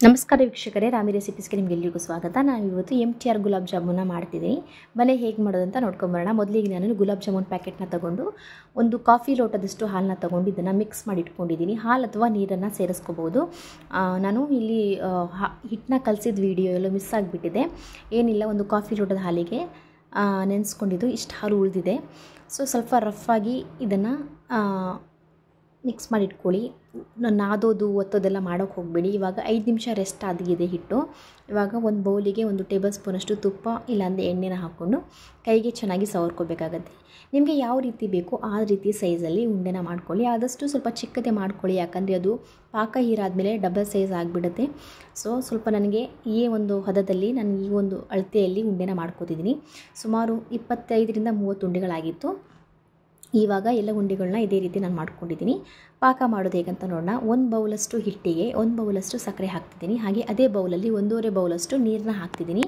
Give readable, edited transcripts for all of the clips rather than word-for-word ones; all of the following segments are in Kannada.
ನಮಸ್ಕಾರ ವೀಕ್ಷಕರೇ, ರಾಮಿ ರೆಸಿಪೀಸ್ಗೆ ನಿಮಗೆಲ್ಲರಿಗೂ ಸ್ವಾಗತ. ನಾನು ಇವತ್ತು MTR ಗುಲಾಬ್ ಜಾಮೂನ ಮಾಡ್ತಿದ್ದೀನಿ. ಬನ್ನಿ ಹೇಗೆ ಮಾಡೋದು ಅಂತ ನೋಡ್ಕೊಂಬರೋಣ. ಮೊದಲಿಗೆ ನಾನು ಗುಲಾಬ್ ಜಾಮೂನ್ ಪ್ಯಾಕೆಟ್ನ ತಗೊಂಡು ಒಂದು ಕಾಫಿ ಲೋಟದಷ್ಟು ಹಾಲನ್ನ ತಗೊಂಡು ಇದನ್ನು ಮಿಕ್ಸ್ ಮಾಡಿ ಇಟ್ಕೊಂಡಿದ್ದೀನಿ. ಹಾಲು ಅಥವಾ ನೀರನ್ನು ಸೇರಿಸ್ಕೋಬೋದು. ನಾನು ಇಲ್ಲಿ ಹಿಟ್ಟನ್ನ ಕಲಸಿದ ವಿಡಿಯೋ ಎಲ್ಲ ಮಿಸ್ ಆಗಿಬಿಟ್ಟಿದೆ. ಏನಿಲ್ಲ, ಒಂದು ಕಾಫಿ ಲೋಟದ ಹಾಲಿಗೆ ನೆನೆಸ್ಕೊಂಡಿದ್ದು ಇಷ್ಟು ಹಾಲು ಉಳಿದಿದೆ. ಸ್ವಲ್ಪ ರಫಾಗಿ ಇದನ್ನು ಮಿಕ್ಸ್ ಮಾಡಿ ಇಟ್ಕೊಳ್ಳಿ. ನಾದೋದು ಒತ್ತೋದೆಲ್ಲ ಮಾಡೋಕ್ಕೆ ಹೋಗಬೇಡಿ. ಇವಾಗ 5 ನಿಮಿಷ ರೆಸ್ಟ್ ಆಗಿದೆ ಹಿಟ್ಟು. ಇವಾಗ ಒಂದು ಬೌಲಿಗೆ 1 ಟೇಬಲ್ ಸ್ಪೂನಷ್ಟು ತುಪ್ಪ ಇಲ್ಲಾಂದರೆ ಎಣ್ಣೆನ ಹಾಕ್ಕೊಂಡು ಕೈಗೆ ಚೆನ್ನಾಗಿ ಸವರ್ಕೋಬೇಕಾಗತ್ತೆ. ನಿಮಗೆ ಯಾವ ರೀತಿ ಬೇಕೋ ಆ ರೀತಿ ಸೈಜಲ್ಲಿ ಉಂಡೆನ ಮಾಡ್ಕೊಳ್ಳಿ. ಆದಷ್ಟು ಸ್ವಲ್ಪ ಚಿಕ್ಕದೇ ಮಾಡ್ಕೊಳ್ಳಿ, ಯಾಕಂದರೆ ಅದು ಪಾಕ ಹೀರಾದಮೇಲೆ ಡಬಲ್ ಸೈಜ್ ಆಗಿಬಿಡುತ್ತೆ. ಸ್ವಲ್ಪ ನನಗೆ ಈ ಒಂದು ಹದದಲ್ಲಿ ನಾನು ಈ ಒಂದು ಅಳತೆಯಲ್ಲಿ ಉಂಡೆನ ಮಾಡ್ಕೋತಿದ್ದೀನಿ. ಸುಮಾರು 25ರಿಂದ 30 ಉಂಡೆಗಳಾಗಿತ್ತು. ಇವಾಗ ಎಲ್ಲ ಉಂಡೆಗಳನ್ನ ಇದೇ ರೀತಿ ನಾನು ಮಾಡ್ಕೊಂಡಿದ್ದೀನಿ. ಪಾಕ ಮಾಡೋದು ಹೇಗಂತ ನೋಡೋಣ. 1 ಬೌಲಷ್ಟು ಹಿಟ್ಟಿಗೆ 1 ಬೌಲಷ್ಟು ಸಕ್ಕರೆ ಹಾಕ್ತಿದ್ದೀನಿ. ಹಾಗೆ ಅದೇ ಬೌಲಲ್ಲಿ 1.5 ಬೌಲಷ್ಟು ನೀರನ್ನ ಹಾಕ್ತಿದ್ದೀನಿ.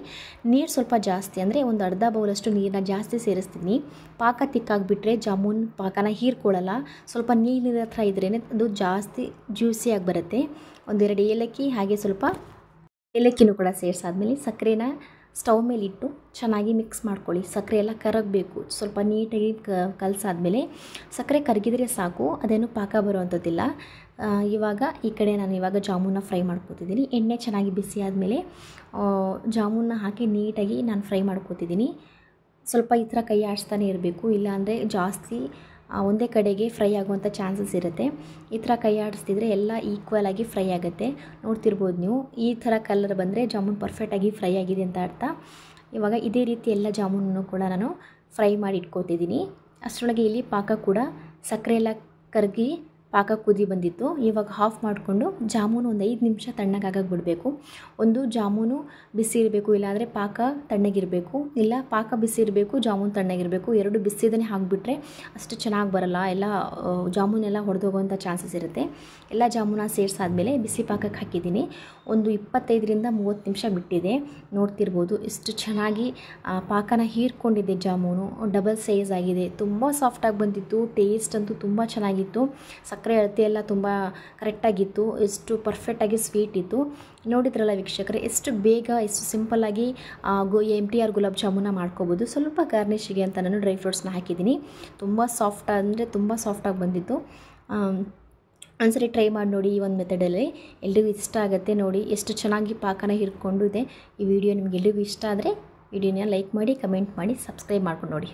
ನೀರು ಸ್ವಲ್ಪ ಜಾಸ್ತಿ, ಅಂದರೆ ಒಂದು ಅರ್ಧ ಬೌಲಷ್ಟು ನೀರನ್ನ ಜಾಸ್ತಿ ಸೇರಿಸ್ತೀನಿ. ಪಾಕ ತಿಕ್ಕಾಗಿಬಿಟ್ರೆ ಜಾಮೂನ್ ಪಾಕನ ಹೀರ್ಕೊಳ್ಳಲ್ಲ. ಸ್ವಲ್ಪ ನೀರಿನ ಹತ್ರ ಇದ್ರೇ ಅದು ಜಾಸ್ತಿ ಜ್ಯೂಸಿಯಾಗಿ ಬರುತ್ತೆ. 1-2 ಏಲಕ್ಕಿ ಹಾಗೆ ಸ್ವಲ್ಪ ಏಲಕ್ಕಿನೂ ಕೂಡ ಸೇರಿಸಾದ್ಮೇಲೆ ಸಕ್ಕರೆನ ಸ್ಟವ್ ಮೇಲೆ ಇಟ್ಟು ಚೆನ್ನಾಗಿ ಮಿಕ್ಸ್ ಮಾಡ್ಕೊಳ್ಳಿ. ಸಕ್ಕರೆ ಎಲ್ಲ ಕರಗಬೇಕು. ಸ್ವಲ್ಪ ನೀಟಾಗಿ ಕಲಸಾದ್ಮೇಲೆ ಸಕ್ಕರೆ ಕರಗಿದ್ರೆ ಸಾಕು, ಅದೇನು ಪಾಕ ಬರುವಂಥದ್ದಿಲ್ಲ. ಇವಾಗ ಈ ಕಡೆ ನಾನು ಇವಾಗ ಜಾಮೂನ ಫ್ರೈ ಮಾಡ್ಕೊತಿದ್ದೀನಿ. ಎಣ್ಣೆ ಚೆನ್ನಾಗಿ ಬಿಸಿ ಆದಮೇಲೆ ಜಾಮೂನ ಹಾಕಿ ನೀಟಾಗಿ ನಾನು ಫ್ರೈ ಮಾಡ್ಕೊತಿದ್ದೀನಿ. ಸ್ವಲ್ಪ ಈ ಥರ ಕೈ ಆಡಿಸ್ತಾನೆ ಇರಬೇಕು, ಇಲ್ಲಾಂದರೆ ಜಾಸ್ತಿ ಒಂದೇ ಕಡೆಗೆ ಫ್ರೈ ಆಗುವಂಥ ಚಾನ್ಸಸ್ ಇರುತ್ತೆ. ಈ ಥರ ಕೈ ಆಡಿಸ್ತಿದ್ರೆ ಎಲ್ಲ ಈಕ್ವಲ್ ಆಗಿ ಫ್ರೈ ಆಗುತ್ತೆ. ನೋಡ್ತಿರ್ಬೋದು ನೀವು, ಈ ಥರ ಕಲರ್ ಬಂದರೆ ಜಾಮೂನ್ ಪರ್ಫೆಕ್ಟಾಗಿ ಫ್ರೈ ಆಗಿದೆ ಅಂತ ಅರ್ಥ. ಇವಾಗ ಇದೇ ರೀತಿ ಎಲ್ಲ ಜಾಮೂನನ್ನು ಕೂಡ ನಾನು ಫ್ರೈ ಮಾಡಿ ಇಟ್ಕೊತಿದ್ದೀನಿ. ಅಷ್ಟರೊಳಗೆ ಇಲ್ಲಿ ಪಾಕ ಕೂಡ ಸಕ್ಕರೆ ಎಲ್ಲ ಕರಗಿ ಪಾಕ ಕುದಿ ಬಂದಿತ್ತು. ಇವಾಗ ಆಫ್ ಮಾಡಿಕೊಂಡು ಜಾಮೂನು ಒಂದು 5 ನಿಮಿಷ ತಣ್ಣಗಾಗಕ್ಕೆ ಬಿಡಬೇಕು. ಒಂದು ಜಾಮೂನು ಬಿಸಿ ಇರಬೇಕು, ಇಲ್ಲಾಂದರೆ ಪಾಕ ತಣ್ಣಗಿರಬೇಕು. ಇಲ್ಲ ಪಾಕ ಬಿಸಿ ಇರಬೇಕು, ಜಾಮೂನು ತಣ್ಣಗಿರಬೇಕು. ಎರಡು ಬಿಸಿದನ್ನೇ ಹಾಕಿಬಿಟ್ರೆ ಅಷ್ಟು ಚೆನ್ನಾಗಿ ಬರಲ್ಲ. ಎಲ್ಲ ಜಾಮೂನೆಲ್ಲ ಹೊಡೆದೋಗುವಂಥ ಚಾನ್ಸಸ್ ಇರುತ್ತೆ. ಎಲ್ಲ ಜಾಮೂನ ಸೇರಿಸಾದ್ಮೇಲೆ ಬಿಸಿ ಪಾಕಕ್ಕೆ ಹಾಕಿದ್ದೀನಿ. ಒಂದು 25ರಿಂದ 30 ನಿಮಿಷ ಬಿಟ್ಟಿದೆ. ನೋಡ್ತಿರ್ಬೋದು ಎಷ್ಟು ಚೆನ್ನಾಗಿ ಪಾಕನ ಹೀರ್ಕೊಂಡಿದೆ. ಜಾಮೂನು ಡಬಲ್ ಸೈಜ್ ಆಗಿದೆ. ತುಂಬ ಸಾಫ್ಟಾಗಿ ಬಂದಿತ್ತು. ಟೇಸ್ಟ್ ಅಂತೂ ತುಂಬ ಚೆನ್ನಾಗಿತ್ತು. ಸಕ್ಕರೆ ಅಳತೆ ಎಲ್ಲ ತುಂಬ ಕರೆಕ್ಟಾಗಿತ್ತು. ಎಷ್ಟು ಪರ್ಫೆಕ್ಟಾಗಿ ಸ್ವೀಟ್ ಇತ್ತು. ನೋಡಿದ್ರಲ್ಲ ವೀಕ್ಷಕರೇ, ಎಷ್ಟು ಬೇಗ ಎಷ್ಟು ಸಿಂಪಲ್ಲಾಗಿ MTR ಗುಲಾಬ್ ಜಾಮೂನ ಮಾಡ್ಕೋಬೋದು. ಸ್ವಲ್ಪ ಗಾರ್ನಿಷಿಗೆ ಅಂತ ನಾನು ಡ್ರೈ ಫ್ರೂಟ್ಸ್ನ ಹಾಕಿದ್ದೀನಿ. ತುಂಬ ಸಾಫ್ಟ್, ಅಂದರೆ ತುಂಬ ಸಾಫ್ಟಾಗಿ ಬಂದಿತ್ತು. ಒಂದ್ಸರಿ ಟ್ರೈ ಮಾಡಿ ನೋಡಿ. ಈ ಒಂದು ಮೆಥಡಲ್ಲಿ ಎಲ್ರಿಗೂ ಇಷ್ಟ ಆಗುತ್ತೆ. ನೋಡಿ ಎಷ್ಟು ಚೆನ್ನಾಗಿ ಪಾಕನ ಹಿರ್ಕೊಂಡು ಇದೆ. ಈ ವಿಡಿಯೋ ನಿಮಗೆಲ್ಲರಿಗೂ ಇಷ್ಟ ಆದರೆ ವಿಡಿಯೋನ ಲೈಕ್ ಮಾಡಿ, ಕಮೆಂಟ್ ಮಾಡಿ, ಸಬ್ಸ್ಕ್ರೈಬ್ ಮಾಡ್ಕೊಂಡು ನೋಡಿ.